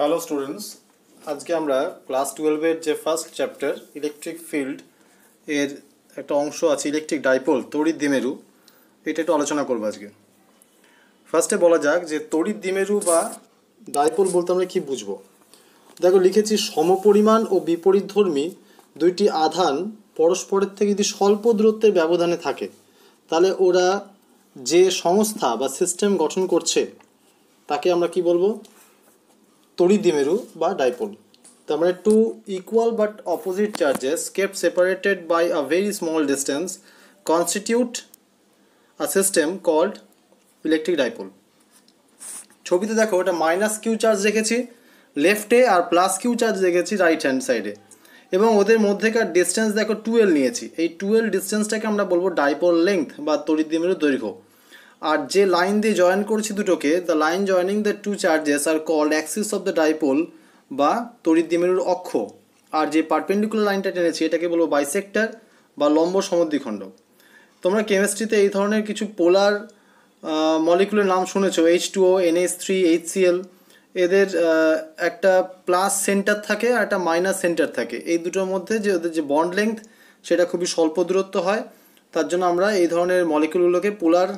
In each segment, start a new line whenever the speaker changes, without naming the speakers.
Hello students, আজকে আমরা class 12-এর যে ফার্স্ট চ্যাপ্টার ইলেকট্রিক ফিল্ড এর একটা অংশ আছে ইলেকট্রিক ডাইপোল তড়িৎ দ্বিমেরু, এটা একটু আলোচনা করবো আজকে। ফার্স্টে বলা যাক যে তড়িৎ দ্বিমেরু বা ডাইপোল বলতে আমরা কী বুঝবো। দেখো লিখেছি, সমপরিমাণ ও বিপরীতধর্মী দুইটি আধান পরস্পরের থেকে যদি স্বল্প দূরত্বের ব্যবধানে থাকে তাহলে ওরা যে সংস্থা বা সিস্টেম গঠন করছে তাকে আমরা কি বলবো, তড়িৎ দ্বিমেরু বা ডাইপোল। তার মানে two equal but opposite charges kept separated by a very small distance constitute a system called electric dipole. ছবিতে দেখো ওটা মাইনাস কিউ চার্জ রেখেছি লেফটে আর প্লাস কিউ চার্জ রেখেছি রাইট হ্যান্ড সাইডে, এবং ওদের মধ্যেকার ডিস্টেন্স দেখো 12 নিয়েছি। এই 12 ডিস্টেন্সটাকে আমরা বলবো ডাইপোল লেংথ বা তড়িৎ দ্বিমেরু দৈর্ঘ্য। আর যে লাইন দিয়ে জয়েন করেছি দুটোকে, the line joining the two charges are called axis of the dipole বা তড়িৎ দ্বিমেরুর অক্ষ। আর যে পারপেন্ডিকুলার লাইনটা টেনেছি এটাকে বলবো বাইসেক্টর বা লম্ব সমদ্বিখণ্ড। তোমরা কেমিস্ট্রিতে এই ধরনের কিছু পোলার মলিকুলের নাম শুনেছো, H2O, NH3, HCl। এদের একটা প্লাস সেন্টার থাকে আর একটা মাইনাস সেন্টার থাকে। এই দুটোর মধ্যে যে ওদের যে বন্ড লেংথ সেটা খুবই স্বল্প দূরত্ব হয়, তার জন্য আমরা এই ধরনের মলিকুলগুলোকে পোলার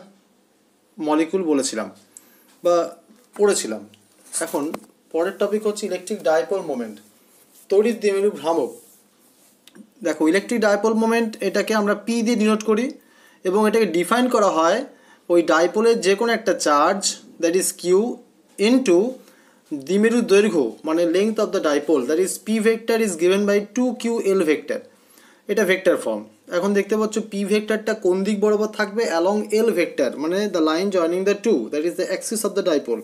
মলিকুল বলেছিলাম বা পড়েছিলাম। এখন পরের টপিক হচ্ছে ইলেকট্রিক ডাইপোল মোমেন্ট, তড়িৎ দ্বিমেরু ভ্রামক। দেখো ইলেকট্রিক ডাইপোল মোমেন্ট এটাকে আমরা পি দিয়ে ডিনোট করি এবং এটাকে ডিফাইন করা হয় ওই ডাইপোলের যে কোনো একটা charge that is q into দ্বিমেরু দৈর্ঘ্য মানে length of the dipole that is p vector is given by 2ql vector. এটা ভেক্টর ফর্ম। এখন দেখতে পাচ্ছ পি ভেক্টরটা কোন দিক বরাবর থাকবে, অ্যালং এল ভেক্টর, মানে the line joining the two that is the axis of the dipole.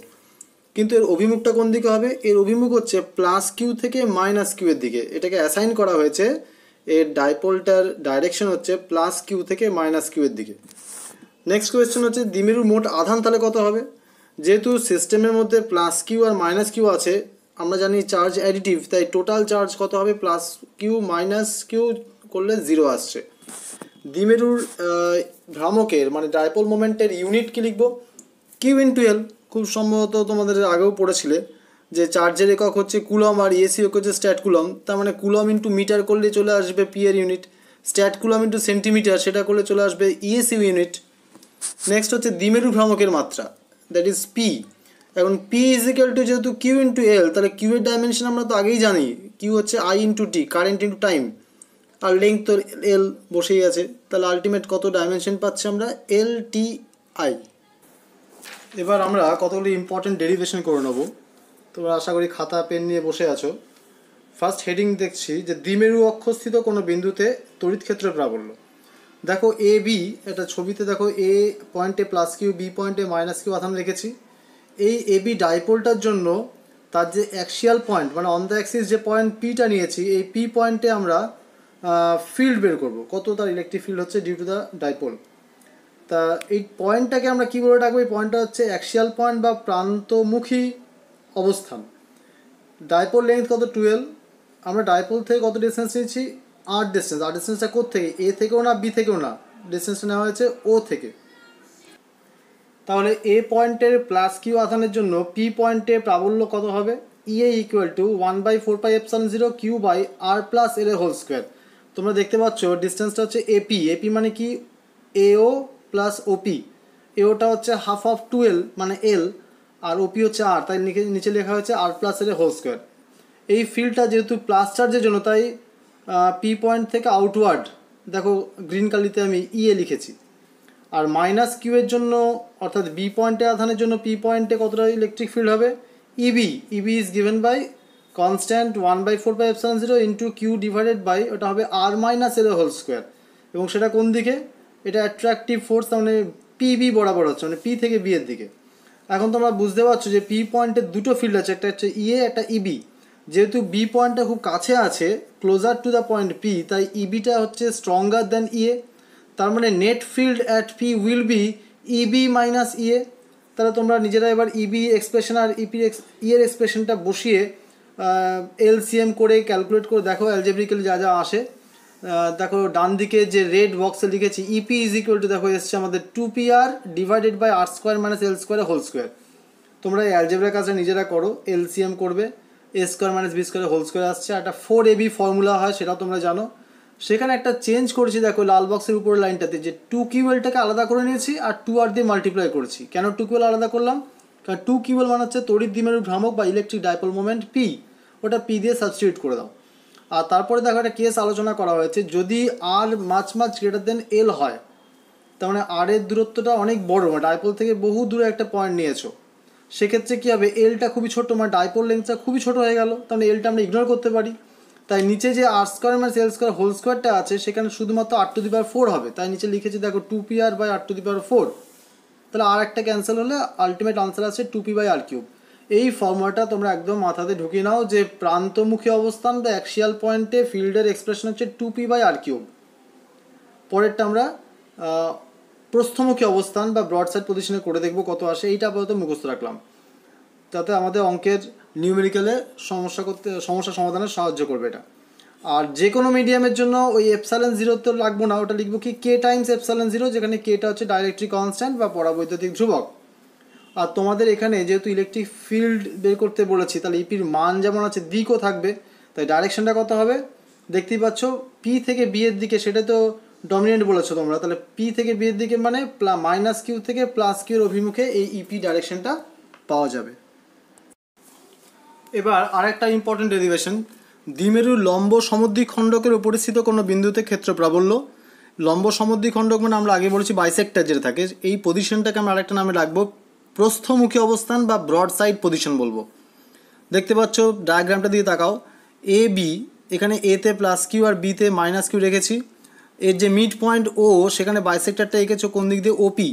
কিন্তু এর অভিমুখটা কোন দিকে হবে? এর অভিমুখ হচ্ছে প্লাস কিউ থেকে মাইনাস কিউ এর দিকে। এটাকে অ্যাসাইন করা হয়েছে, এর ডাইপোলটার ডাইরেকশন হচ্ছে প্লাস কিউ থেকে মাইনাস কিউ এর দিকে। নেক্সট কোয়েশ্চেন হচ্ছে দ্বিমেরুর মোট আধান তাহলে কত হবে? যেহেতু সিস্টেমের মধ্যে plus Q R minus Q আছে, আমরা জানি চার্জ অ্যাডিটিভ, তাই টোটাল চার্জ কত হবে? প্লাস কিউ মাইনাস কিউ করলে 0 আসছে। দ্বিমেরুর ভ্রামকের মানে ডাইপোল মোমেন্টের ইউনিট কি লিখবো? Q into L. খুব সম্ভবত তোমাদের আগেও পড়েছিলে যে চার্জের একক হচ্ছে কুলম আর ইএসি একক হচ্ছে স্ট্যাট কুলম। তার মানে কুলম ইন্টু মিটার করলে চলে আসবে পি এর unit, stat coulomb into centimetre সেটা করলে চলে আসবে ইএসি ইউনিট। নেক্সট হচ্ছে দ্বিমেরু ভ্রামকের মাত্রা, দ্যাট ইজ পি। এখন পি ইজ ইকুয়াল টু যেহেতু কিউ ইন্টু এল, তাহলে কিউ এর ডাইমেনশন আমরা তো আগেই জানি, কিউ হচ্ছে I into t, current into time, আর লেংথ তো এল বসেই আছে। তাহলে আলটিমেট কত ডাইমেনশন পাচ্ছি আমরা? এল টি আই। এবার আমরা কতগুলি ইম্পর্টেন্ট ডেরিভেশন করে নেবো। তোমরা আশা করি খাতা পেন নিয়ে বসে আছো। ফার্স্ট হেডিং দেখছি যে দ্বিমেরু অক্ষস্থিত কোনো বিন্দুতে তড়িৎ ক্ষেত্র প্রাবল্য। দেখো এ বি, এটা ছবিতে দেখো এ পয়েন্টে প্লাস কিউ, বি পয়েন্টে মাইনাস কিউ আধান রেখেছি। এই এ বি ডাইপোলটার জন্য তার যে অ্যাক্সিয়াল পয়েন্ট মানে অন দ্য অ্যাক্সিস যে পয়েন্ট পিটা নিয়েছি, এই পি পয়েন্টে আমরা ফিল্ড বের করবো, কত তার ইলেকট্রিক ফিল্ড হচ্ছে ডিউ টু দ্য ডাইপোল। তা এই পয়েন্টটাকে আমরা কী বলে ডাকবো? এই পয়েন্টটা হচ্ছে অ্যাক্সিয়াল পয়েন্ট বা প্রান্তমুখী অবস্থান। ডাইপোল লেন্থ কত? 12। আমরা ডাইপোল থেকে কত ডিস্টেন্স নিয়েছি? আর ডিস্টেন্স। আর ডিস্টেন্সটা কোথা থেকে? এ থেকেও না, বি থেকেও না, ডিস্টেন্সটা নেওয়া হয়েছে ও থেকে। তাহলে এ পয়েন্টের প্লাস কিউ আধানের জন্য পি পয়েন্টে প্রাবল্য কত হবে? EA equal to 1/4πε0 Q by R plus L whole square. তোমরা দেখতে পাচ্ছ ডিস্টেন্সটা হচ্ছে এপি। এপি মানে কি? এও প্লাস ওপি। এওটা হচ্ছে হাফ অফ 12 মানে এল, আর ওপি হচ্ছে আর, তাই নিচে লেখা হয়েছে আর প্লাস এল হোল স্কোয়ার। এই ফিল্ডটা যেহেতু প্লাস চার্জের জন্য তাই পি পয়েন্ট থেকে আউটওয়ার্ড দেখো গ্রিন কালিতে আমি ইএ লিখেছি। আর মাইনাস কিউ এর জন্য অর্থাৎ বি পয়েন্টে আধানের জন্য পি পয়েন্টে কতটা ইলেকট্রিক ফিল্ড হবে? EB. EB is given by constant 1/4πε0 into Q divided by ওটা হবে R minus L whole square. এবং সেটা কোন দিকে? এটা অ্যাট্রাকটিভ ফোর্স, তার মানে পিবি বরাবর হচ্ছে, মানে পি থেকে বি এর দিকে। এখন তোমরা বুঝতে পারছো যে পি পয়েন্টের দুটো ফিল্ড আছে, একটা হচ্ছে ইএ, একটা ইবি। যেহেতু বি পয়েন্টটা খুব কাছে আছে, closer to the point P, তাই ইবিটা হচ্ছে স্ট্রঙ্গার দ্যান ইএ। তার মানে net field at P will be EB minus EA. তাহলে তোমরা নিজেরা এবার ইবি এক্সপ্রেশন আর ইএর এক্সপ্রেশনটা বসিয়ে এলসিএম করে ক্যালকুলেট করে দেখো অ্যালজেব্রিক্যালি যা যা আসে। দেখো ডান দিকে যে রেড বক্সে লিখেছি ইপি ইজ ইকুয়াল টু, দেখো এসছে আমাদের 2pr divided by R square minus L square whole square. তোমরা এই অ্যালজেব্রা কাজটা নিজেরা করো, এলসিএম করবে, A square minus B square whole square আসছে। একটা 4ab ফর্মুলা হয়, সেটাও তোমরা জানো। সেখানে একটা চেঞ্জ করেছি, দেখো লাল বক্সের উপরের লাইনটাতে, যে 2 কিউএলটাকে আলাদা করে নিয়েছি আর 2r দিয়ে মাল্টিপ্লাই করেছি। কেন 2 কিউএল আলাদা করলাম? কারণ 2 কিউএল মানে হচ্ছে তড়িৎ দ্বিমেরু ভ্রামক বা ইলেকট্রিক ডাইপোল মোমেন্ট পি, ওটা পি দিয়ে সাবস্টিটিউট করে দাও। আর তারপরে দেখো একটা কেস আলোচনা করা হয়েছে, যদি আর মাছ গ্রেটার দেন এল হয়, তার মানে আর এর দূরত্বটা অনেক বড়, মানে ডাইপোল থেকে বহু দূরে একটা পয়েন্ট নিয়েছো, সেক্ষেত্রে কী হবে, এলটা খুবই ছোটো, মানে ডাইপোল লেন্থটা খুবই ছোটো হয়ে গেল, তাহলে এলটা আমরা ইগনোর করতে পারি। তাই নিচে যে আর square minus L square whole স্কোয়ারটা আছে, সেখানে শুধুমাত্র r⁴ হবে। তাই নিচে লিখেছি দেখো 2pr/r⁴। তাহলে আর একটা ক্যান্সেল হলে আলটিমেট আনসার আছে 2p/r³। এই ফর্মুলাটা তোমরা একদম মাথাতে ঢুকিয়ে নাও যে প্রান্তমুখী অবস্থান বা অ্যাক্সিয়াল পয়েন্টে ফিল্ডের এক্সপ্রেশন হচ্ছে 2p/r³। পরেরটা আমরা প্রস্থমুখী অবস্থান বা ব্রড সাইড পজিশনে করে দেখবো কত আসে। এইটা আপাতত মুখস্থ রাখলাম, তাতে আমাদের অঙ্কের নিউমেরিক্যালে সমস্যা সমাধানে সাহায্য করবে এটা। আর যে কোনো মিডিয়ামের জন্য ওই ε0 তো লাগবো না, ওটা লিখবো কি k টাইমস ε0, যেখানে কেটা হচ্ছে ডাইলেকট্রিক কনস্ট্যান্ট বা পরাবৈদ্যুতিক ধ্রুবক। আর তোমাদের এখানে যেহেতু ইলেকট্রিক ফিল্ড বের করতে বলেছি, তাহলে ইপির মান যেমন আছে দিকও থাকবে, তাই ডাইরেকশনটা কত হবে দেখতেই পাচ্ছ, পি থেকে বি এর দিকে, সেটা তো ডমিনেন্ট বলেছো তোমরা, তাহলে পি থেকে বি এর দিকে মানে -q থেকে +q এর অভিমুখে এই ইপি ডাইরেকশনটা পাওয়া যাবে। এবার আরেকটা ইম্পর্টেন্ট ডেরিভেশন, দ্বিমেরুর লম্ব সমদ্বিখণ্ডকের উপরে স্থিত কোনো বিন্দুতে ক্ষেত্র প্রাবল্য। লম্ব সমদ্বিখণ্ডক মানে আমরা আগে বলেছি বাইসেক্টর যেটা থাকে, এই পজিশনটাকে আমরা আরেকটা নামে রাখবো প্রস্থমুখী অবস্থান বা ব্রড সাইড পজিশন বলবো। দেখতে পাচ্ছ ডায়াগ্রামটা দিয়ে তাকাও, এ বি, এখানে এতে +q আর বিতে -q রেখেছি। এর যে মিড পয়েন্ট ও, সেখানে বাইসেক্টরটা এঁকেছো কোন দিক দিয়ে, ওপি।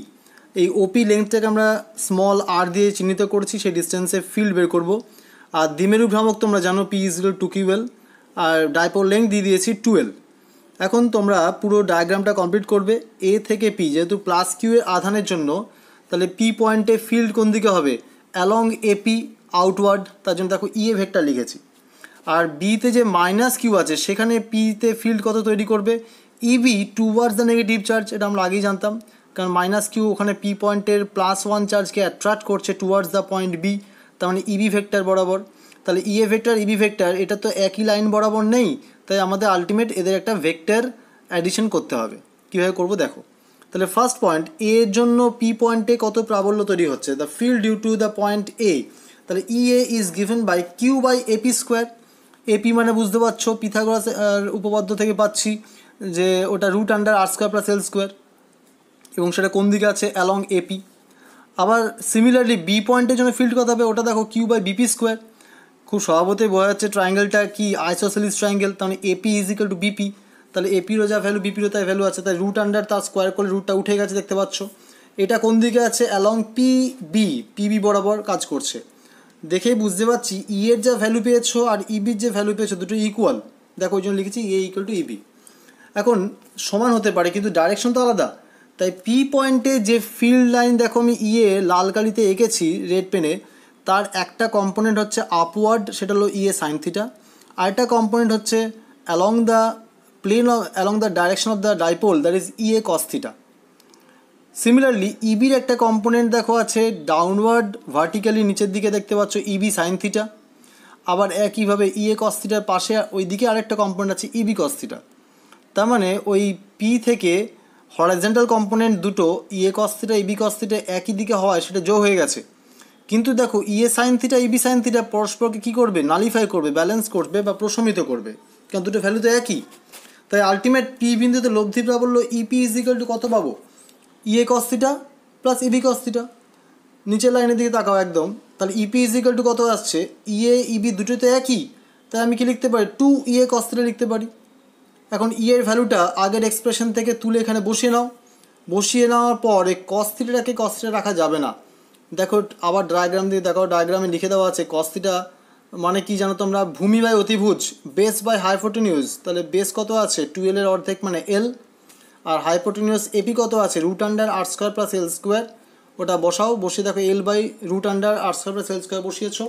এই ওপি লেন্থটাকে আমরা স্মল আর দিয়ে চিহ্নিত করছি, সেই ডিস্টেন্সে ফিল্ড বের করব। আর দ্বিমেরু ভ্রামক তোমরা জানো পি = 2 কিউএল, আর ডাইপোল লেন্থ দিয়ে দিয়েছি 12। এখন তোমরা পুরো ডায়াগ্রামটা কমপ্লিট করবে। এ থেকে পি, যেহেতু +q এর আধানের জন্য, তাহলে পি পয়েন্টে ফিল্ড কোন দিকে হবে, অ্যালং এপি আউটওয়ার্ড, তার জন্য দেখো ইএ ভেক্টর লিখেছি। আর বিতে যে -q আছে, সেখানে পিতে ফিল্ড কত তৈরি করবে, ইবি টুয়ার্ডস দ্য নেগেটিভ চার্জ। এটা আমরা আগেই জানতাম, কারণ -q ওখানে পি পয়েন্টের +1 চার্জকে অ্যাট্রাক্ট করছে টুয়ার্ডস দ্য পয়েন্ট বি, তার মানে ইবি ভেক্টর বরাবর। তাহলে ইএ ভেক্টর ইবি ভেক্টর এটা তো একই লাইন বরাবর নেই, তাই আমাদের আলটিমেট এদের একটা ভেক্টর অ্যাডিশন করতে হবে। কীভাবে করবো দেখো। তাহলে ফার্স্ট পয়েন্ট এ এর জন্য পি পয়েন্টে কত প্রাবল্য তৈরি হচ্ছে, the field due to the point A. তাহলে EA is given by q/ap²। AP মানে বুঝতে পারছো পিথাগোরাস উপপাদ্য থেকে পাচ্ছি যে ওটা √r² + l², এবং সেটা কোন দিকে আছে, অ্যালং এপি। আবার সিমিলারলি বি পয়েন্টের জন্য ফিল্ড কত হবে, ওটা দেখো q/bp²। খুব স্বভাবতই বোঝা যাচ্ছে ট্রায়াঙ্গেলটা কি আইসোসেলিস ট্রায়াঙ্গেল, তাহলে এপি = বিপি। তাহলে এপিরও যা ভ্যালু বিপিরও তাই ভ্যালু আছে, তাই √, তার স্কোয়ার করলে রুটটা উঠে গেছে, দেখতে পাচ্ছ। এটা কোন দিকে আছে, অ্যালং পিবি বরাবর কাজ করছে। দেখেই বুঝতে পারছি ই এর যা ভ্যালু পেয়েছো আর ইবির যে ভ্যালু পেয়েছো দুটো ইকুয়াল, দেখো ওই জন্য লিখেছি এ = ইবি। এখন সমান হতে পারে কিন্তু ডাইরেকশন তো আলাদা, তাই পি পয়েন্টে যে ফিল্ড লাইন দেখো আমি ইএ লাল কালিতে এঁকেছি রেড পেনে, তার একটা কম্পোনেন্ট হচ্ছে আপওয়ার্ড, সেটা হলো ইএ সাইন থিটা, আর একটা কম্পোনেন্ট হচ্ছে along the direction of the dipole, that is EA cos theta. Similarly ইবির একটা কম্পোনেন্ট দেখো আছে ডাউনওয়ার্ড ভার্টিক্যালি নিচের দিকে, দেখতে পাচ্ছ ইবি সাইন থিটা। আবার একইভাবে ইএ কস থিটার পাশে ওই দিকে আরেকটা কম্পোনেন্ট আছে ইবি কস থিটা। তার মানে ওই পি থেকে হরাইজন্টাল কম্পোনেন্ট দুটো ইএ কস থিটা ইবি কস থিটা একই দিকে হওয়ায় সেটা যোগ হয়ে গেছে। কিন্তু দেখো ইএ সাইন থিটা ইবি সাইন থিটা পরস্পরকে কী করবে, নালিফাই করবে, ব্যালেন্স করবে বা প্রশমিত করবে, কারণ দুটো ভ্যালু তো একই। তাই আলটিমেট পি বিন্দুতে লব্ধি প্রাবল্য ইপি = কত পাবো, EA cos theta plus EB cos theta. নিচের লাইনের দিকে তাকাও একদম, তাহলে ইপি = কত আসছে, ইএ ইবি দুটোই তো একই, তাই আমি কি লিখতে পারি 2 কস থিটা লিখতে পারি। এখন এর ভ্যালুটা আগের এক্সপ্রেশন থেকে তুলে এখানে বসিয়ে নাও। বসিয়ে নেওয়ার পর এই কস থিটাটাকে কস থিটা রাখা যাবে না। দেখো আবার ডায়াগ্রাম দিয়ে দেখো, ডায়াগ্রামে লিখে দেওয়া আছে কস থিটা মানে কি জানো তোমরা, ভূমি বাই অতিভুজ, বেস বাই হাইপোটেনিউজ। তাহলে বেস কত আছে 12 এর অর্ধেক মানে এল, আর হাইপোটেনিউজ এপি কত আছে √r² + l²। ওটা বসাও, বসিয়ে দেখো l/√r² + l² বসিয়েছো।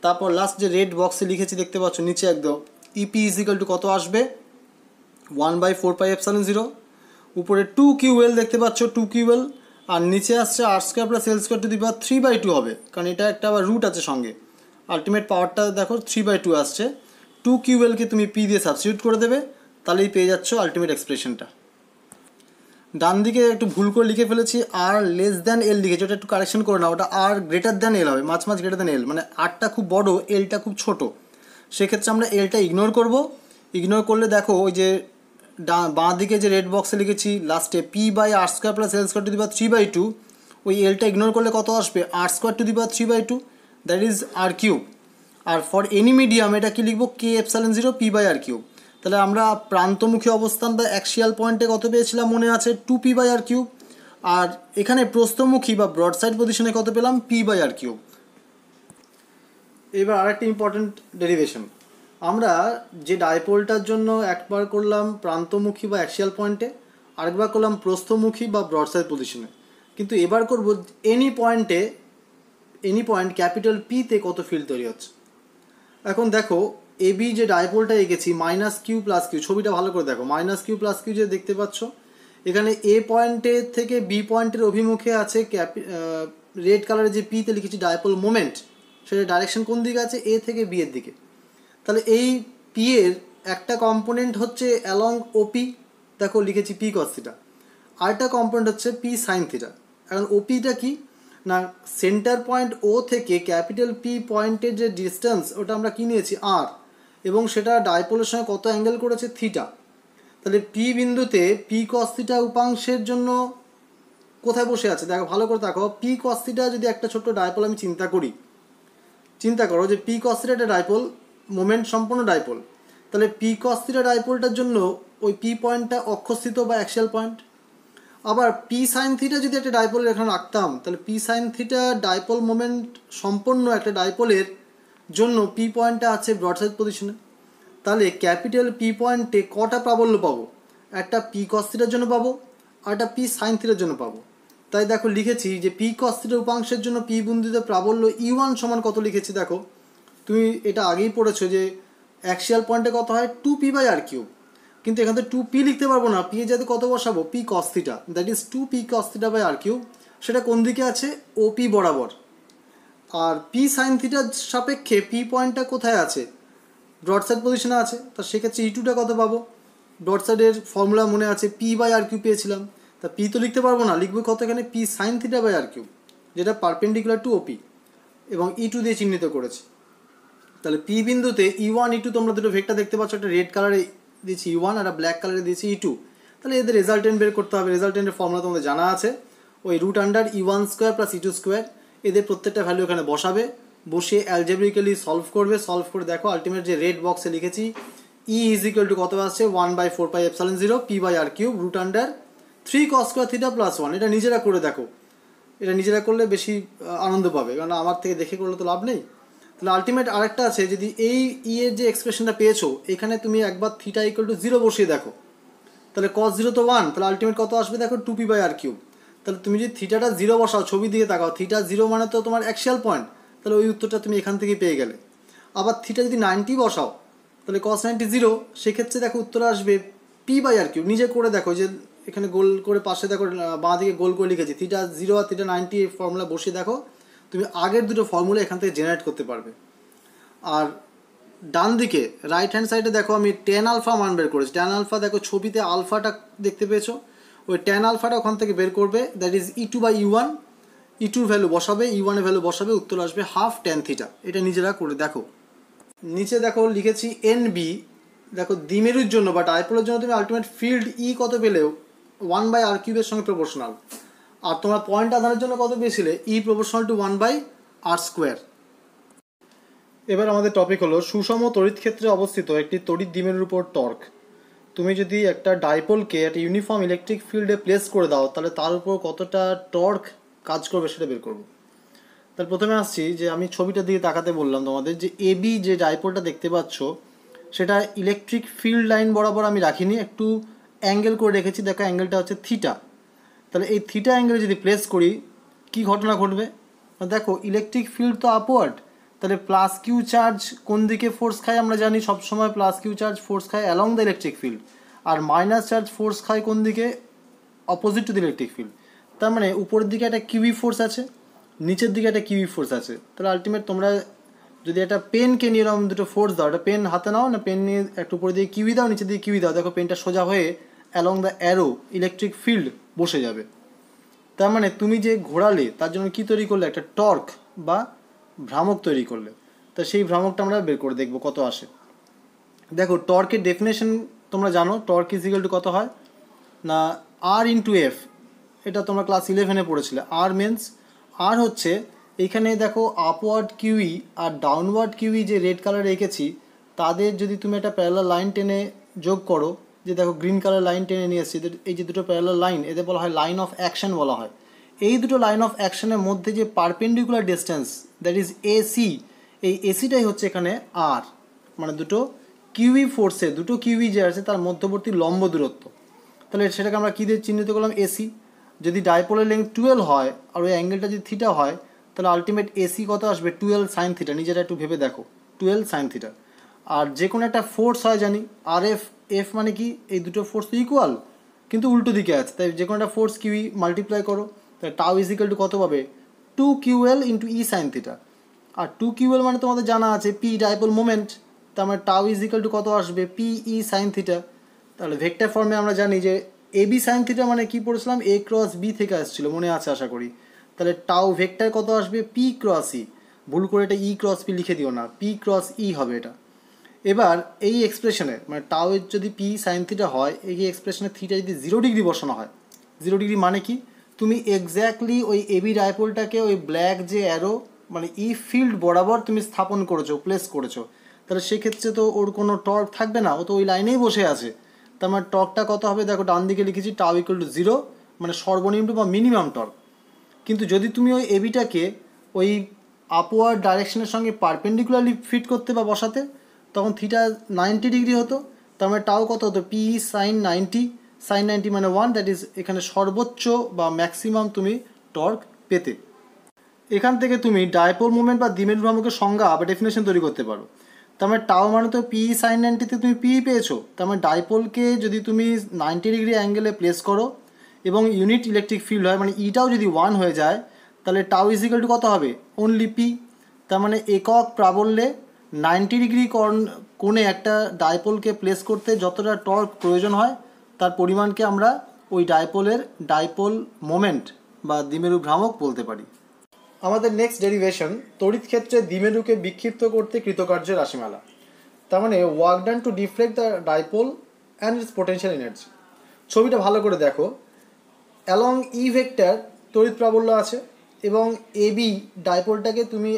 তারপর লাস্ট যে রেড বক্সে লিখেছি দেখতে পাচ্ছ নিচে একদম, ইপি = কত আসবে 1/4πε0। উপরে 2 কিউএল দেখতে পাচ্ছ 2 কিউএল, আর নিচে আসছে r² + l² ⁵/2 হবে, কারণ এটা একটা আবার রুট আছে সঙ্গে। আলটিমেট পাওয়ারটা দেখো 3/2 আসছে। 2QL কে তুমি পি দিয়ে সাবস্টিটিউট করে দেবে, তাহলেই পেয়ে যাচ্ছ আলটিমেট এক্সপ্রেশনটা। ডান দিকে একটু ভুল করে লিখে ফেলেছি, আর লেস দ্যান এল লিখেছি, ওটা একটু কারেকশন করে নাও, ওটা আর গ্রেটার দ্যান এল হবে, মাছ গ্রেটার দ্যান এল, মানে আরটা খুব বড়, এলটা খুব ছোট। সেক্ষেত্রে আমরা এলটা ইগনোর করব। ইগনোর করলে দেখো ওই যে বাঁ দিকে যে রেড বক্সে লিখেছি লাস্টে P/r² + L² 3/2, ওই এলটা ইগনোর করলে কত আসবে, r² 3/2, দ্যাট ইজ r3। আর ফর এনি মিডিয়াম এটা কি লিখবো, K∪0 P/r3। তাহলে আমরা প্রান্তমুখী অবস্থান বা অ্যাক্সিয়াল পয়েন্টে কত পেয়েছিলাম মনে আছে, 2P/r3। আর এখানে প্রস্থমুখী বা ব্রডসাইড পজিশনে কত পেলাম, P/r3। এবার আরেকটা ইম্পর্টেন্ট ডেরিভেশন, আমরা যে ডাইপোলটার জন্য একবার করলাম প্রান্তমুখী বা অ্যাক্সিয়াল পয়েন্টে, আরেকবার করলাম প্রস্থমুখী বা ব্রডসাইড পজিশনে, কিন্তু এবার করব এনি পয়েন্ট ক্যাপিটাল পিতে কত ফিল্ড তৈরি হচ্ছে। এখন দেখো এবি যে ডাইপোলটা এঁকেছি -q + q, ছবিটা ভালো করে দেখো, -q + q যে দেখতে পাচ্ছ, এখানে এ পয়েন্টের থেকে বি পয়েন্টের অভিমুখে আছে রেড কালারে যে পিতে লিখেছি ডাইপোল মোমেন্ট, সেটা ডাইরেকশন কোন দিকে আছে, এ থেকে বি এর দিকে। তাহলে এই পি এর একটা কম্পোনেন্ট হচ্ছে অ্যালং ওপি, দেখো লিখেছি P cos θ, আরেকটা কম্পোনেন্ট হচ্ছে P sin θ। এখন ওপিটা কি না, সেন্টার পয়েন্ট ও থেকে ক্যাপিটাল পি পয়েন্টের যে ডিস্টেন্স, ওটা আমরা কি নিয়েছি আর, এবং সেটা ডাইপোলের সঙ্গে কত অ্যাঙ্গেল করেছে, থিটা। তাহলে পি বিন্দুতে P cos θ উপাংশের জন্য কোথায় বসে আছে, দেখো ভালো করে দেখো, P cos θ যদি একটা ছোট্ট ডাইপোল আমি চিন্তা করো যে P cos θ একটা ডাইপোল, মোমেন্ট সম্পন্ন ডাইপোল, তাহলে P cos θ ডাইপোলটার জন্য ওই পি পয়েন্টটা অক্ষস্থিত বা অ্যাক্সিয়াল পয়েন্ট। আবার P sin θ যদি একটা ডাইপোলের এখানে রাখতাম, তাহলে P sin θ ডাইপোল মোমেন্ট সম্পন্ন একটা ডাইপোলের জন্য পি পয়েন্টটা আছে ব্রডসাইড পজিশনে। তাহলে ক্যাপিটাল পি পয়েন্টে কটা প্রাবল্য পাবো, একটা P cos θ জন্য পাবো, আর একটা P sin θ জন্য পাবো। তাই দেখো লিখেছি যে P cos θ উপাংশের জন্য পি বিন্দুতে প্রাবল্য E1 সমান কত লিখেছি, দেখো তুমি এটা আগেই পড়েছো যে অ্যাক্সিয়াল পয়েন্টে কত হয়, 2P/r3, কিন্তু এখান থেকে 2P লিখতে পারবো না, পি যাতে কত বসাবো, P cos θ, that is 2P cos θ/r3। সেটা কোন দিকে আছে, OP বরাবর। আর P sin θ সাপেক্ষে পি পয়েন্টটা কোথায় আছে, ব্রডসাইড পজিশনে আছে, তা সেক্ষেত্রে E2টা কত পাবো, ব্রডসাইডের ফর্মুলা মনে আছে, P/r3 পেয়েছিলাম, তা পি তো লিখতে পারবো না, লিখবো কত এখানে, P sin θ/r3, যেটা পারপেন্ডিকুলার টু OP এবং E2 দিয়ে চিহ্নিত করেছে। তাহলে পি বিন্দুতে E1 E2 তোমরা দুটো ভেক্টর দেখতে পাচ্ছ, একটা রেড কালারে দিয়েছি E1 আর একটা ব্ল্যাক কালারে দিয়েছি E2। তাহলে এদের রেজাল্টেন্ট বের করতে হবে, রেজাল্টেন্টের ফর্মুলা তোমাদের জানা আছে, ওই √E1² + E2², এদের প্রত্যেকটা ভ্যালু এখানে বসিয়ে অ্যালজেব্রিক্যালি সলভ করে দেখো আলটিমেট যে রেড বক্সে লিখেছি E = কত আসছে, 1/4πε0 P/r3 √3 cos² θ + 1। এটা নিজেরা করে দেখো, এটা নিজেরা করলে বেশি আনন্দ পাবে, কারণ আমার থেকে দেখে করলে তো লাভ নেই। তাহলে আলটিমেট আরেকটা আছে, যদি এই ই এর যে এক্সপ্রেশনটা পেয়েছো, এখানে তুমি একবার θ = 0 বসিয়ে দেখো, তাহলে cos 0 তো 1, তাহলে আলটিমেট কত আসবে দেখো, 2P/r3। তাহলে তুমি যদি থিটাটা 0 বসাও, ছবি দিয়ে তাকাও, θ 0 মানে তো তোমার অ্যাক্সিয়াল পয়েন্ট, তাহলে ওই উত্তরটা তুমি এখান থেকেই পেয়ে গেলে। আবার θ যদি 90 বসাও, তাহলে cos 90 0, সেক্ষেত্রে দেখো উত্তর আসবে P/r3। নিজে করে দেখো, যে এখানে গোল করে পাশে দেখো বাঁ দিকে গোল করে লিখেছি, θ 0 আর θ 90 ফর্মুলা বসিয়ে দেখো, তুমি আগের দুটো ফর্মুলা এখান থেকে জেনারেট করতে পারবে। আর ডান দিকে রাইট হ্যান্ড সাইডে দেখো আমি tan আলফা মান বের করেছি, tan আলফা দেখো ছবিতে আলফাটা দেখতে পেয়েছো, ওই tan আলফাটা ওখান থেকে বের করবে, that is E2/E1, E2 value বসাবে, E1 এর ভ্যালু বসাবে, উত্তর আসবে ½ tan θ। এটা নিজেরা করে দেখো। নিচে দেখো লিখেছি NB, দেখো দ্বিমেরুর জন্য বা ডাইপোলের জন্য তুমি আলটিমেট ফিল্ড E কত পেলেও 1/r3 এর সঙ্গে প্রপোর্শনাল, আর তোমরা পয়েন্ট আধানের জন্য কত পেয়েছিলে, E = 1/r²। এবার আমাদের টপিক হলো সুষম তড়িৎ ক্ষেত্রে অবস্থিত একটি তড়িৎ দ্বিমেরুর উপর টর্ক। তুমি যদি একটা ডাইপোলকে একটা ইউনিফর্ম ইলেকট্রিক ফিল্ডে প্লেস করে দাও, তাহলে তার উপর কতটা টর্ক কাজ করবে সেটা বের করবো। তাহলে প্রথমে আসছি যে আমি ছবিটা দিয়ে তাকাতে বললাম তোমাদের, যে এবি যে ডাইপোলটা দেখতে পাচ্ছ, সেটা ইলেকট্রিক ফিল্ড লাইন বরাবর আমি রাখিনি, একটু অ্যাঙ্গেল করে রেখেছি, দেখো অ্যাঙ্গেলটা হচ্ছে θ। তাহলে এই θ অ্যাঙ্গেলে যদি প্লেস করি, কি ঘটনা ঘটবে, দেখো ইলেকট্রিক ফিল্ড তো আপওয়ার্ড, তাহলে +q চার্জ কোন দিকে ফোর্স খায়, আমরা জানি সবসময় +q চার্জ ফোর্স খায় অ্যালং দ্য ইলেকট্রিক ফিল্ড, আর মাইনাস চার্জ ফোর্স খায় কোন দিকে, opposite to the electric field. তার মানে উপরের দিকে একটা কিউই ফোর্স আছে, নিচের দিকে একটা কিউই ফোর্স আছে। তাহলে আলটিমেট তোমরা যদি একটা পেনকে নিয়ে এরকম দুটো ফোর্স দাও, একটা পেন হাতে নাও না, পেন নিয়ে একটু উপরে দিয়ে কিউই দাও, নিচে দিয়ে কিউই দাও, দেখো পেনটা সোজা হয়ে along the arrow electric field বসে যাবে। তার মানে তুমি যে ঘোরালে তার জন্য কী তৈরি করলে, একটা টর্ক বা ভ্রামক তৈরি করলে। তা সেই ভ্রামকটা আমরা বের করে দেখবো কত আসে। দেখো টর্কের ডেফিনেশন তোমরা জানো, টর্ক ইজ ইকুয়াল টু কত হয় না আর ইন্টু এফ। এটা তোমরা ক্লাস 11-এ পড়েছিলে। আর মিনস, আর হচ্ছে এইখানে দেখো আপওয়ার্ড কিউই আর ডাউনওয়ার্ড কিউই যে রেড কালার রেখেছি, তাদের যদি তুমি একটা প্যারালাল লাইন টেনে যোগ করো, যে দেখো গ্রিন কালার লাইন টেনে নিয়ে এসেছি, এই যে দুটো প্যারালাল লাইন, এদের বলা হয় লাইন অফ অ্যাকশন বলা হয়। এই দুটো লাইন অফ অ্যাকশনের মধ্যে যে perpendicular distance, that is AC, এই এসিটাই হচ্ছে এখানে আর, মানে দুটো কিউই ফোর্সে, দুটো কিউই যে আছে তার মধ্যবর্তী লম্ব দূরত্ব। তাহলে সেটাকে আমরা কী দিয়ে চিহ্নিত করলাম, এসি। যদি ডাইপোলের লেন্থ 12 হয় আর ওই অ্যাঙ্গেলটা যদি থিটা হয়, তাহলে আলটিমেট এসি কত আসবে, 12 সাইন থিটা। নিজেরা একটু ভেবে দেখো, 12 সাইন থিটা। আর যে কোনো একটা ফোর্স হয় জানি আর এফ, এফ মানে কি, এই দুটো ফোর্স তো ইকুয়াল কিন্তু উল্টো দিকে আছে, তাই যে কোনো একটা ফোর্স কিউই মাল্টিপ্লাই করো, তাই টাউ ইজ ইকুয়াল টু কত পাবে, 2QL ইন্টু ই সাইন থিটা। আর 2QL মানে তোমাদের জানা আছে পি ডাইপোল মোমেন্ট, তার মানে টাউ ইজ ইকুয়াল টু কত আসবে, পি ই সাইন থিটা। তাহলে ভেক্টর ফর্মে আমরা জানি যে এ বি সাইন থিটা মানে কী পড়েছিলাম, এ ক্রস বি থেকে আসছিলো, মনে আছে আশা করি। তাহলে টাউ ভেক্টর কত আসবে, পি ক্রস ই। ভুল করে এটা ই ক্রস পি লিখে দিও না, পি ক্রস ই হবে এটা। এবার এই এক্সপ্রেশনে মানে টাউ এর যদি পি সাইন থিটা হয়, এই এক্সপ্রেশনে থিটা যদি 0 ডিগ্রি বসানো হয়, 0 ডিগ্রি মানে কি, তুমি এক্স্যাক্টলি ওই এবি ডাইপোলটাকে ওই ব্ল্যাক যে অ্যারো মানে ই ফিল্ড বরাবর তুমি স্থাপন করেছো, প্লেস করেছো, তাহলে সেক্ষেত্রে তো ওর কোনো টর্ক থাকবে না, ও তো ওই লাইনেই বসে আছে। তার মানে টর্কটা কত হবে, দেখো ডান দিকে লিখেছি টাউ ইকুয়াল টু 0, মানে সর্বনিম্ন বা মিনিমাম টর্ক। কিন্তু যদি তুমি ওই এবিটাকে ওই আপওয়ার্ড ডাইরেকশনের সঙ্গে পারপেন্ডিকুলারলি ফিট করতে বা বসাতে, তখন থিটা 90 ডিগ্রি হতো। তার মানে টাও কত হতো, পি সাইন 90, সাইন 90 মানে 1, দ্যাট ইজ এখানে সর্বোচ্চ বা ম্যাক্সিমাম তুমি টর্ক পেতে। এখান থেকে তুমি ডাইপোল মুভমেন্ট বা দ্বিমেরু ভ্রামকের সংজ্ঞা বা ডেফিনেশন তৈরি করতে পারো। তার মানে টাও মানে তো পি সাইন 90-তে তুমি পি পেয়েছো, তার মানে ডাইপোলকে যদি তুমি 90 ডিগ্রি অ্যাঙ্গেলে প্লেস করো এবং ইউনিট ইলেকট্রিক ফিল্ড হয়, মানে ইটাও যদি 1 হয়ে যায়, তাহলে টাউ ইজ ইকুয়াল টু কত হবে, অনলি পি। তার মানে একক প্রাবল্যে 90 ডিগ্রি কোণে একটা ডাইপোলকে প্লেস করতে যতটা টর্ক প্রয়োজন হয়, তার পরিমাণকে আমরা ওই ডাইপোলের ডাইপোল মোমেন্ট বা দ্বিমেরু ভ্রামক বলতে পারি। আমাদের নেক্সট ডেরিভেশন, তড়িৎ ক্ষেত্রে দ্বিমেরুকে বিক্ষিপ্ত করতে কৃতকার্য রাশিমালা। তার মানে work done to deflect the dipole and it's potential energy. ছবিটা ভালো করে দেখো, অ্যালং ই ভেক্টর তড়িৎ প্রাবল্য আছে এবং এ বি ডাইপোলটাকে তুমি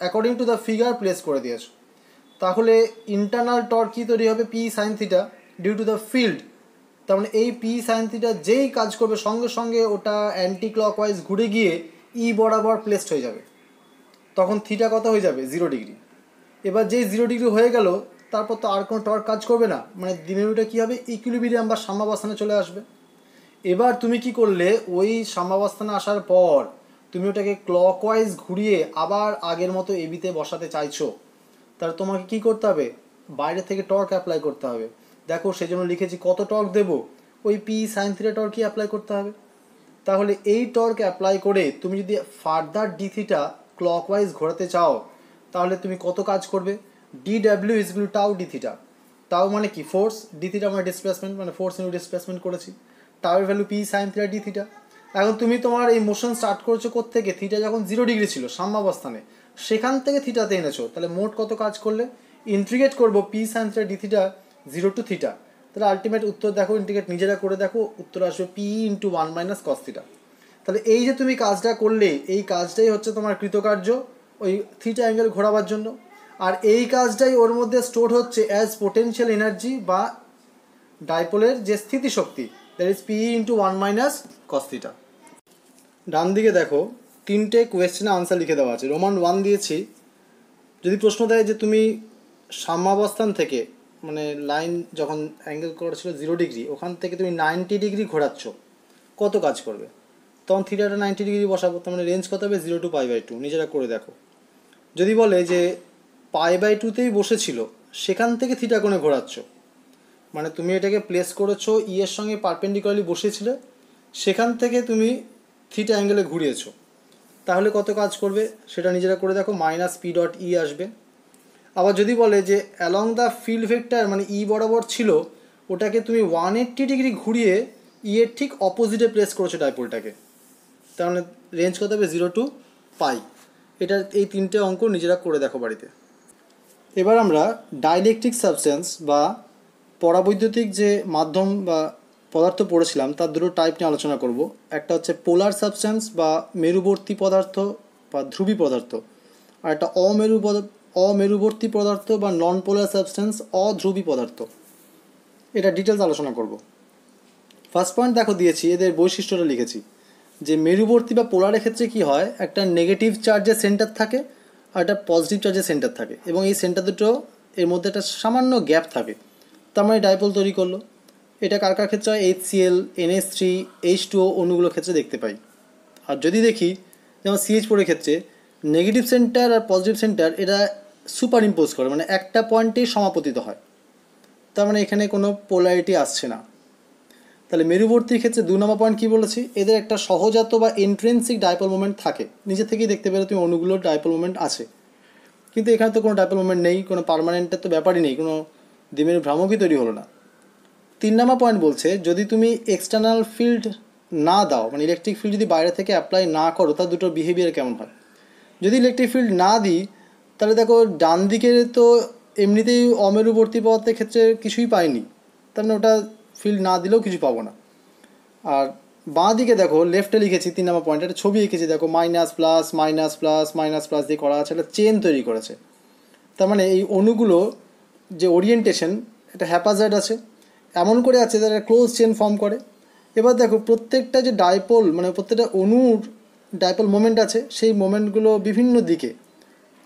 according to the figure place করে দিয়েছো। তাহলে ইন্টারনাল টর্ক কী তৈরি হবে, p sine theta due to the field. তার মানে এই পি সাইন থিটা যেই কাজ করবে সঙ্গে সঙ্গে ওটা অ্যান্টি ক্লকওয়াইজ ঘুরে গিয়ে ই বরাবর প্লেসড হয়ে যাবে, তখন থিটা কত হয়ে যাবে, 0 ডিগ্রি। এবার যেই 0 ডিগ্রি হয়ে গেল, তারপর তো আর কোনো টর্ক কাজ করবে না, মানে দ্বিমেরুটা কী হবে, ইকুইলিব্রিয়াম বা সাম্যাবস্থানে চলে আসবে। এবার তুমি কি করলে, ওই সাম্যাবস্থানে আসার পর তুমি ওটাকে ক্লকওয়াইজ ঘুরিয়ে আবার আগের মতো এবিতে বসাতে চাইছো, তাহলে তোমাকে কি করতে হবে, বাইরে থেকে টর্ক অ্যাপ্লাই করতে হবে। দেখো সেজন্য লিখেছি কত টর্ক দেবো, ওই পি সাইন থিটা টর্কই অ্যাপ্লাই করতে হবে। তাহলে এই টর্ক অ্যাপ্লাই করে তুমি যদি ফার্দার ডি থিটা ক্লকওয়াইজ ঘোরাতে চাও, তাহলে তুমি কত কাজ করবে, D W is equal to tau D theta. Tau মানে কি, ফোর্স, ডি থিটা মানে ডিসপ্লেসমেন্ট, মানে ফোর্স ইনটু ডিসপ্লেসমেন্ট করেছি, টাউয়ের value P sine theta D theta. এখন তুমি তোমার এই মোশন স্টার্ট করছো কোত্থেকে, থিটা যখন 0 ডিগ্রি ছিল সাম্যাবস্থানে, সেখান থেকে থিটাতে এনেছো, তাহলে মোট কত কাজ করলে, ইন্টিগ্রেট করবো p sine theta D theta 0 to theta, তাহলে আলটিমেট উত্তর দেখো, ইন্টিগ্রেট নিজেরা করে দেখো, উত্তর আসবে p into 1 minus cos theta. তাহলে এই যে তুমি কাজটা করলে, এই কাজটাই হচ্ছে তোমার কৃতকার্য ওই থিটা অ্যাঙ্গেল ঘোরাবার জন্য। আর এই কাজটাই ওর মধ্যে স্টোর হচ্ছে অ্যাজ পোটেনশিয়াল এনার্জি বা ডাইপোলের যে স্থিতিশক্তি, that is P into 1 minus cos theta. ডান দিকে দেখো 3টে কোয়েশ্চেনে আনসার লিখে দেওয়া আছে। রোমান 1 দিয়েছি, যদি প্রশ্ন দেয় যে তুমি সাম্যাবস্থান থেকে মানে লাইন যখন অ্যাঙ্গেল করেছিল 0 ডিগ্রি, ওখান থেকে তুমি 90 ডিগ্রি ঘোরাচ্ছ, কত কাজ করবে, তখন থিটাটা 90 ডিগ্রি বসাবো, তার মানে রেঞ্জ কত হবে, 0 টু π/2, নিজেরা করে দেখো। যদি বলে যে π/2তেই বসেছিল, সেখান থেকে থিটা কোণে ঘোরাচ্ছ, মানে তুমি এটাকে প্লেস করেছো ই এর সঙ্গে পারপেন্ডিকুলারলি বসেছিলে, সেখান থেকে তুমি থিটা অ্যাঙ্গেলে ঘুরিয়েছো, তাহলে কত কাজ করবে সেটা নিজেরা করে দেখো, মাইনাস পি ডট ই আসবে, আবার যদি বলে যে অ্যালং দ্য ফিল্ড ভেক্টর মানে ই বরাবর ছিল, ওটাকে তুমি 180 ডিগ্রি ঘুরিয়ে ই এর ঠিক অপোজিটে প্লেস করেছো ডাইপোলটাকে, তার মানে রেঞ্জ কত হবে 0 to পাই। এটা এই তিনটে অঙ্ক নিজেরা করে দেখো বাড়িতে। এবার আমরা ডাইইলেকট্রিক সাবস্টেন্স বা পরাবৈদ্যুতিক যে মাধ্যম বা পদার্থ পড়েছিলাম তার দুটো টাইপ নিয়ে আলোচনা করব। একটা হচ্ছে পোলার সাবস্টেন্স বা মেরুবর্তী পদার্থ বা ধ্রুবী পদার্থ, আর একটা অমেরুবর্তী পদার্থ বা নন পোলার সাবস্টেন্স অধ্রুবী পদার্থ। এটা ডিটেলস আলোচনা করব। ফার্স্ট পয়েন্ট দেখো দিয়েছি, এদের বৈশিষ্ট্যটা লিখেছি যে মেরুবর্তী বা পোলারের ক্ষেত্রে কি হয়, একটা নেগেটিভ চার্জের সেন্টার থাকে আর একটা পজিটিভ চার্জের সেন্টার থাকে, এবং এই সেন্টার দুটো এর মধ্যে একটা সামান্য গ্যাপ থাকে, তার মানে ডাইপোল তৈরি করলো। এটা কার কার ক্ষেত্রে হয়, HCl, NH3, H2O অণুগুলোর ক্ষেত্রে দেখতে পাই। আর যদি দেখি যেমন CH4 এর ক্ষেত্রে নেগেটিভ সেন্টার আর পজিটিভ সেন্টার এটা সুপার ইম্পোজ করে, মানে একটা পয়েন্টেই সমাপতিত হয়, তার মানে এখানে কোনো পোলারিটি আসছে না। তাহলে মেরুবর্তীর ক্ষেত্রে 2 নম্বর পয়েন্ট কী বলেছি, এদের একটা সহজাত বা ইন্ট্রিনসিক ডাইপোল মোমেন্ট থাকে, নিজে থেকেই দেখতে পেলে তুমি অণুগুলোর ডাইপোল মোমেন্ট আছে। কিন্তু এখানে তো কোনো ডাইপোল মোমেন্ট নেই, কোনো পার্মানেন্টের তো ব্যাপারই নেই, কোনো দ্বিমেরু ভ্রামকই তৈরি হলো না। 3 নম্বর পয়েন্ট বলছে যদি তুমি এক্সটার্নাল ফিল্ড না দাও, মানে ইলেকট্রিক ফিল্ড যদি বাইরে থেকে অ্যাপ্লাই না করো, তার দুটোর বিহেভিয়ার কেমন হয়। যদি ইলেকট্রিক ফিল্ড না দিই তাহলে দেখো ডান দিকে তো এমনিতেই অমেরুবর্তী পদার্থের ক্ষেত্রে কিছুই পাইনি, তার মানে ওটা ফিল্ড না দিলেও কিছু পাবো না। আর বাঁ দিকে দেখো লেফটে লিখেছি 3 নম্বর পয়েন্ট, একটা ছবি এঁকেছি দেখো, minus plus minus plus minus plus দিয়ে করা আছে, একটা চেন তৈরি করেছে। তার মানে এই অণুগুলো যে ওরিয়েন্টেশন একটা হ্যাপাজার্ড আছে, এমন করে আছে যারা ক্লোজ চেন ফর্ম করে। এবার দেখো প্রত্যেকটা যে ডাইপোল মানে প্রত্যেকটা অণুর ডাইপোল মোমেন্ট আছে, সেই মোমেন্টগুলো বিভিন্ন দিকে,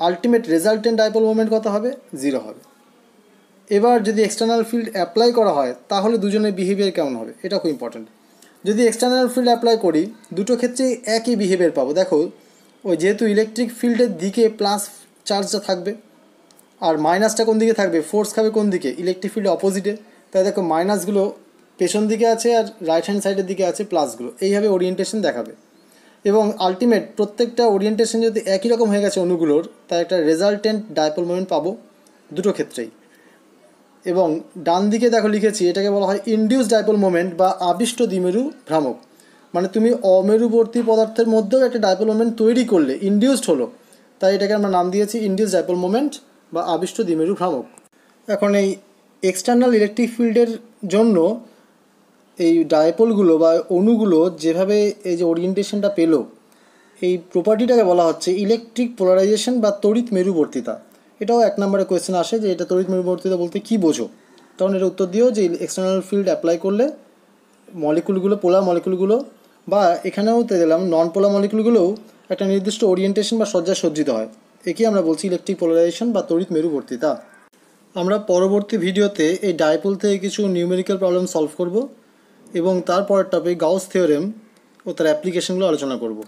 আলটিমেট রেজাল্টেন্ট ডাইপোল মোমেন্ট কত হবে, 0 হবে। এবার যদি এক্সটার্নাল ফিল্ড অ্যাপ্লাই করা হয় তাহলে দুজনের বিহেভিয়ার কেমন হবে, এটা খুব ইম্পর্ট্যান্ট। যদি এক্সটার্নাল ফিল্ড অ্যাপ্লাই করি দুটো ক্ষেত্রেই একই বিহেভিয়ার পাবো। দেখো ওই যেহেতু ইলেকট্রিক ফিল্ডের দিকে প্লাস চার্জটা থাকবে আর মাইনাসটা কোন দিকে থাকবে, ফোর্স খাবে কোন দিকে, ইলেকট্রিক ফিল্ড অপোজিটে, তাই দেখো মাইনাসগুলো পেছন দিকে আছে আর রাইট হ্যান্ড সাইডের দিকে আছে প্লাসগুলো, এইভাবে ওরিয়েন্টেশন দেখাবে। এবং আলটিমেট প্রত্যেকটা ওরিয়েন্টেশন যদি একই রকম হয়ে গেছে অণুগুলোর, তাই একটা রেজাল্টেন্ট ডাইপোল মোমেন্ট পাবো দুটো ক্ষেত্রেই। এবং ডান দিকে দেখো লিখেছি এটাকে বলা হয় ইনডিউস ডাইপোল মোমেন্ট বা আবিষ্ট দ্বিমেরু ভ্রামক, মানে তুমি অমেরুবর্তী পদার্থের মধ্যেও একটা ডাইপোল মোমেন্ট তৈরি করলে ইনডিউসড হলো, তাই এটাকে আমরা নাম দিয়েছি ইনডিউস ডাইপোল মোমেন্ট বা আবিষ্ট দ্বিমেরু ভ্রামক। এখন এই এক্সটার্নাল ইলেকট্রিক ফিল্ডের জন্য এই ডাইপোলগুলো বা অণুগুলো যেভাবে এই যে ওরিয়েন্টেশনটা পেলো, এই প্রপার্টিটাকে বলা হচ্ছে ইলেকট্রিক পোলারাইজেশন বা তড়িৎ মেরুবর্তিতা। এটাও 1 নম্বরে কোয়েশ্চেন আসে যে এটা তড়িৎ মেরুবর্তিতা বলতে কী বোঝো, তখন এটা উত্তর দিও যে এক্সটার্নাল ফিল্ড অ্যাপ্লাই করলে মলিকুলগুলো, পোলার মলিকুলগুলো বা এখানেও দিলাম নন পোলার মলিকুলগুলোও একটা নির্দিষ্ট ওরিয়েন্টেশন বা সজ্জায় সজ্জিত হয়, একেই আমরা বলছি ইলেকট্রিক পোলারাইজেশন বা তড়িৎ মেরুবর্তিতা। আমরা পরবর্তী ভিডিওতে এই ডাইপোল থেকে কিছু নিউমেরিক্যাল প্রবলেম সলভ করব এবং তারপরের টপিক গাউস থিওরেম ও তার অ্যাপ্লিকেশনগুলো আলোচনা করব।